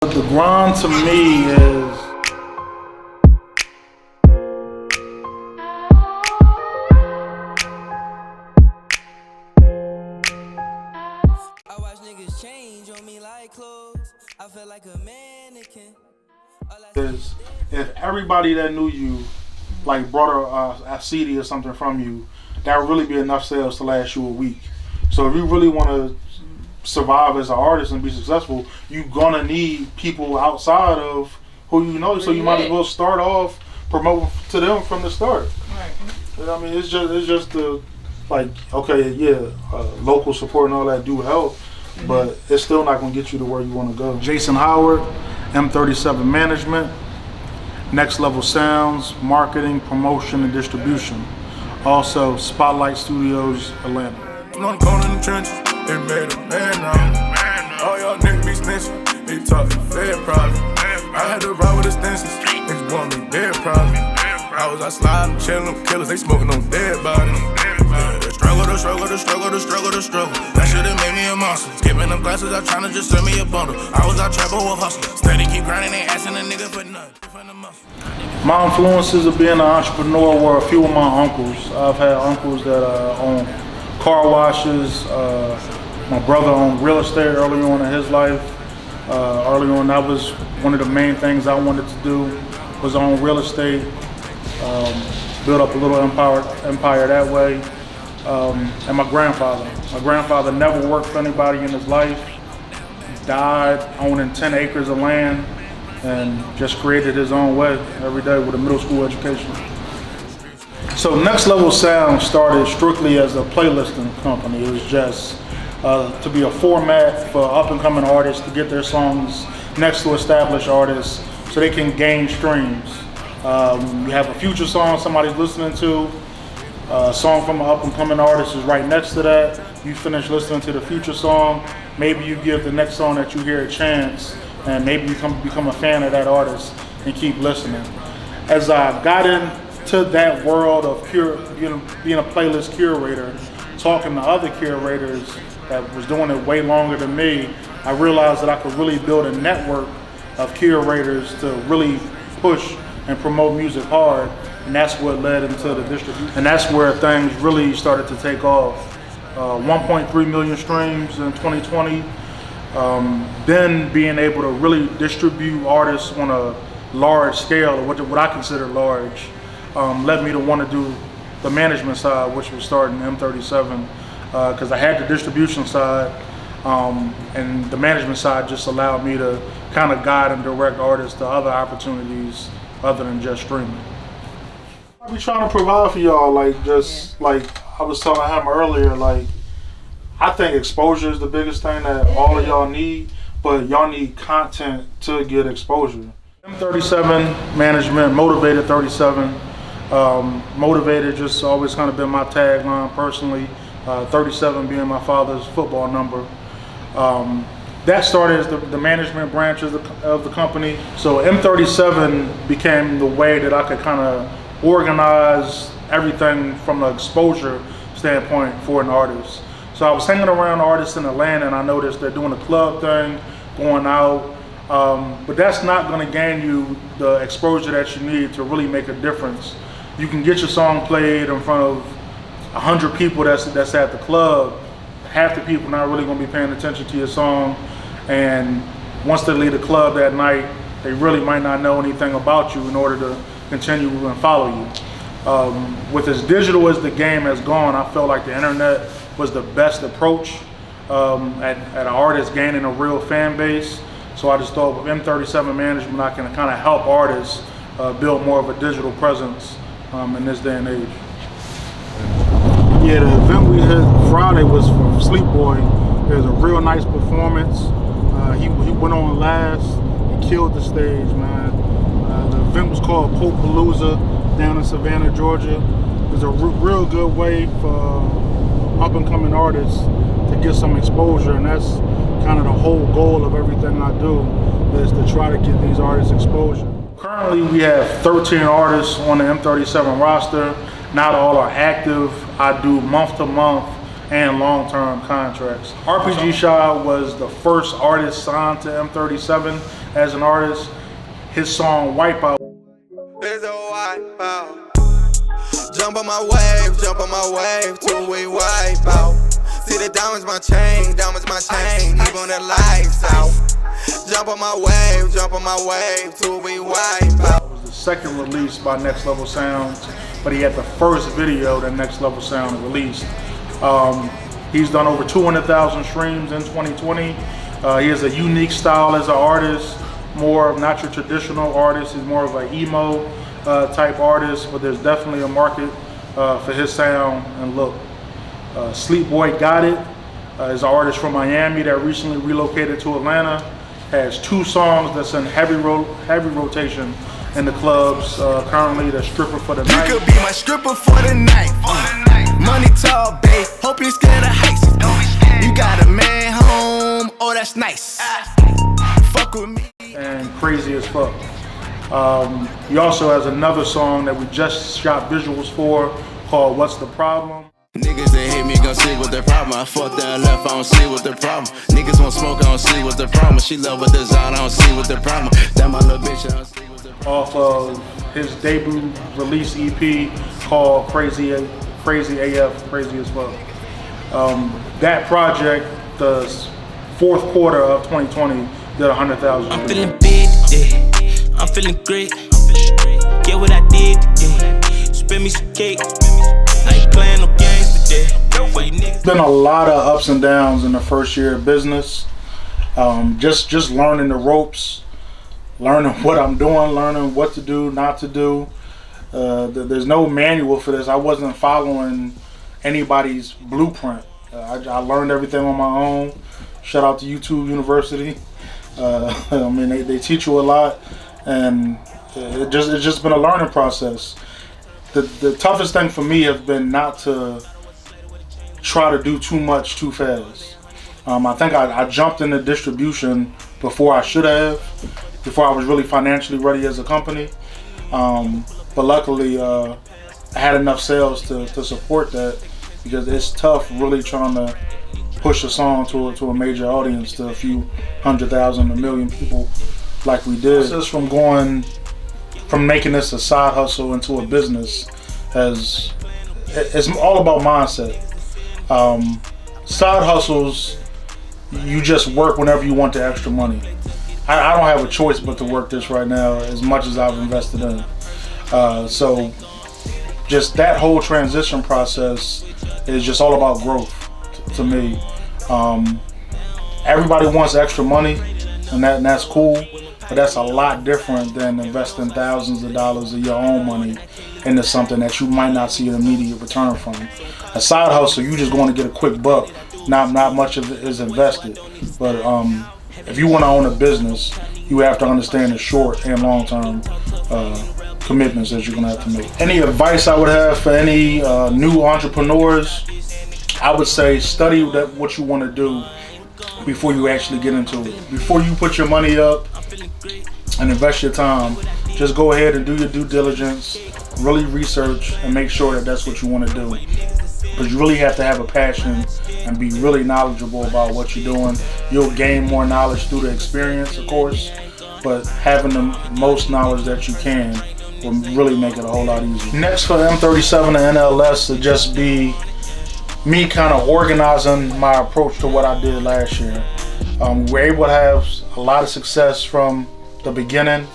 The grind to me is I watch niggas change on me like clothes. I feel like a mannequin. is if everybody that knew you like brought a CD or something from you, that would really be enough sales to last you a week. So if you really want to survive as an artist and be successful, you're gonna need people outside of who you know. So you might as well start off promoting to them from the start. Right. You know what I mean, it's just the like, okay, yeah, local support and all that do help, but it's still not gonna get you to where you want to go. Jason Howard, M37 Management, Next Level Sounds, Marketing, Promotion, and Distribution. Also, Spotlight Studios, Atlanta. I'm going in the trenches, they made a man now. All y'all niggas be snitching, they talking fair problem. I had to ride with the stencils, niggas want me dead problem. I was out sliding, chillin', killers, they smoking on dead bodies. The struggle. That should've made me a monster. Skipping them classes, I'm tryna just send me a bundle. I was out trapping with hustlers. Steady keep grinding, ain't asking a nigga for nothing. My influences of being an entrepreneur were a few of my uncles. I've had uncles that own car washes. My brother owned real estate early on in his life. Early on, that was one of the main things I wanted to do, was own real estate. Build up a little empire that way. And my grandfather never worked for anybody in his life. He died owning 10 acres of land and just created his own way every day with a middle school education. So Next Level Sound started strictly as a playlisting company. It was just to be a format for up and coming artists to get their songs next to established artists so they can gain streams. You have a future song somebody's listening to, a song from an up and coming artist is right next to that. You finish listening to the future song, maybe you give the next song that you hear a chance, and maybe you become a fan of that artist and keep listening. As I got into that world of being a playlist curator, talking to other curators that was doing it way longer than me, I realized that I could really build a network of curators to really push and promote music hard, and that's what led into the distribution. And that's where things really started to take off. 1.3 million streams in 2020. Then being able to really distribute artists on a large scale, or what I consider large, led me to want to do the management side, which was starting M37, because I had the distribution side, and the management side just allowed me to kind of guide and direct artists to other opportunities other than just streaming. I be trying to provide for y'all, like I was telling him earlier, like I think exposure is the biggest thing that all of y'all need, but y'all need content to get exposure. M37 Management, Motivated 37. Motivated just always kind of been my tagline personally. 37 being my father's football number. That started as the management branch of the company. So M37 became the way that I could kind of organize everything from an exposure standpoint for an artist. So I was hanging around artists in Atlanta, and I noticed they're doing the club thing, going out, but that's not going to gain you the exposure that you need to really make a difference. You can get your song played in front of 100 people that's at the club. Half the people not really going to be paying attention to your song, and once they leave the club that night, they really might not know anything about you in order to continue and follow you. With as digital as the game has gone, I felt like the internet was the best approach at an artist gaining a real fan base. So I just thought with M37 Management, I can kind of help artists build more of a digital presence in this day and age. Yeah, the event we had Friday was from Sleep Boy. It was a real nice performance. He went on last and killed the stage, man. The event was called Pope Palooza down in Savannah, Georgia. It was a real good way for up and coming artists to get some exposure, and that's kind of the whole goal of everything I do, is to try to get these artists exposure. Currently we have 13 artists on the M37 roster. Not all are active. I do month to month and long-term contracts. RPG Shy was the first artist signed to M37 as an artist. His song Wipeout. There's a wipeout. Jump on my wave till we wipe out. See the diamonds my chain, leave on the lights out. Jump on my wave till we wipe out. It was the second release by Next Level Sounds, but he had the first video that Next Level Sound released. He's done over 200,000 streams in 2020. He has a unique style as an artist, more of not your traditional artist. He's more of an emo type artist, but there's definitely a market for his sound and look. Sleep Boy Got It is an artist from Miami that recently relocated to Atlanta. Has 2 songs that's in heavy rotation in the clubs. Currently, the Stripper for the Night. You could be my stripper for the night. Money tall, babe. Hope you're scared of heights. You got a man home. Oh, that's nice. Fuck with me. And Crazy as Fuck. He also has another song that we just shot visuals for called What's the Problem? Niggas that hate me gon' see what the problem. I fucked down left, I don't see what the problem. Niggas want smoke, I don't see what the problem. She love with design, I don't see what the problem. That my little bitch, I don't see what the problem. Off of his debut release EP called Crazy AF, Crazy as Fuck. That project, the 4th quarter of 2020, did 100,000. I'm feeling big, yeah. I'm feeling great. Get what I did, yeah. Spend me some cake. I ain't playing no games today. For you niggas. Been a lot of ups and downs in the first year of business. Just learning the ropes, learning what I'm doing, learning what to do, not to do. There's no manual for this. I wasn't following anybody's blueprint. I learned everything on my own. Shout out to YouTube University. I mean, they teach you a lot, and it's just been a learning process. The toughest thing for me has been not to try to do too much too fast. I think I jumped into distribution before I should have, before I was really financially ready as a company. But luckily, I had enough sales to support that, because it's tough really trying to push a song to a major audience, to a few 100,000, 1 million people like we did. Just from making this a side hustle into a business, it's all about mindset. Side hustles, you just work whenever you want the extra money. I don't have a choice but to work this right now, as much as I've invested in it. So just that whole transition process is just all about growth to me. Everybody wants extra money, and that's cool, but that's a lot different than investing thousands of dollars of your own money into something that you might not see an immediate return from. A side hustle, you just going to get a quick buck. Not much of it is invested. But if you want to own a business, you have to understand the short and long term commitments that you're going to have to make. Any advice I would have for any new entrepreneurs, I would say study what you want to do before you actually get into it. Before you put your money up and invest your time, just go ahead and do your due diligence, really research, and make sure that that's what you want to do. Because you really have to have a passion and be really knowledgeable about what you're doing. You'll gain more knowledge through the experience, of course, but having the most knowledge that you can will really make it a whole lot easier. Next for M37 and NLS would just be me kind of organizing my approach to what I did last year. We were able to have a lot of success from the beginning,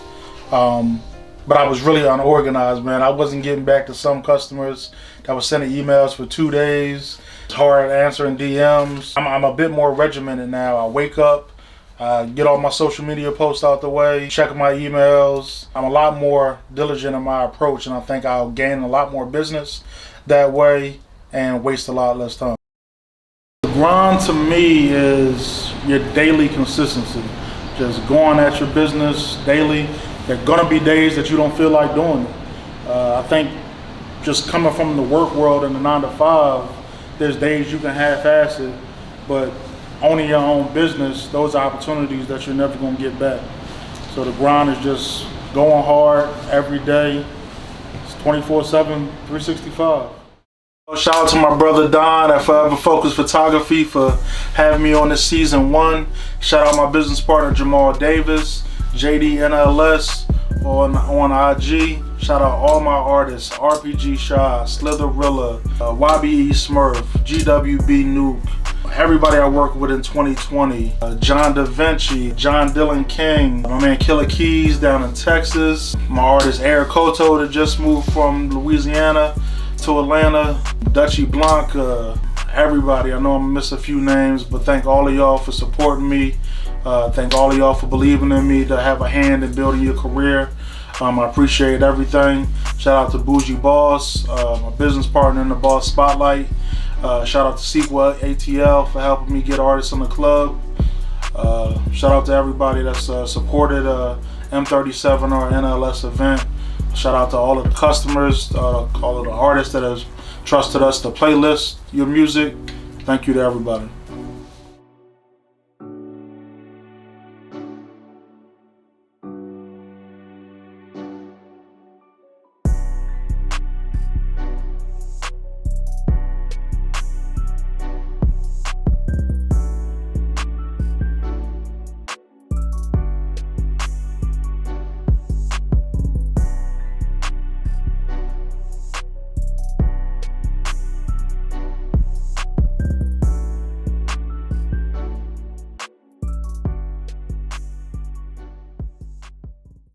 but I was really unorganized, man. I wasn't getting back to some customers that was sending emails for 2 days. It's hard answering DMs. I'm a bit more regimented now. I wake up, get all my social media posts out the way, check my emails. I'm a lot more diligent in my approach, and I think I'll gain a lot more business that way and waste a lot less time. The grind to me is your daily consistency. Just going at your business daily. There are gonna be days that you don't feel like doing it. I think just coming from the work world and the 9 to 5, there's days you can half-ass it, but owning your own business, those are opportunities that you're never gonna get back. So the grind is just going hard every day. It's 24/7, 365. Shout out to my brother Don at Forever Focus Photography for having me on this season 1. Shout out my business partner Jamal Davis. JDNLS on IG. Shout out all my artists, RPG Shy, Slitherilla, YBE Smurf, GWB Nuke, everybody I worked with in 2020, John Da Vinci, John Dylan King, my man Killer Keys down in Texas, my artist Eric Koto that just moved from Louisiana to Atlanta, Dutchy Blanca, everybody. I know I'm gonna miss a few names, but thank all of y'all for supporting me. Thank all of y'all for believing in me to have a hand in building your career. I appreciate everything. Shout out to Bougie Boss, my business partner in the Boss Spotlight. Shout out to Sequel ATL for helping me get artists in the club. Shout out to everybody that's supported M37 or NLS event. Shout out to all of the customers, all of the artists that have trusted us to playlist your music. Thank you to everybody.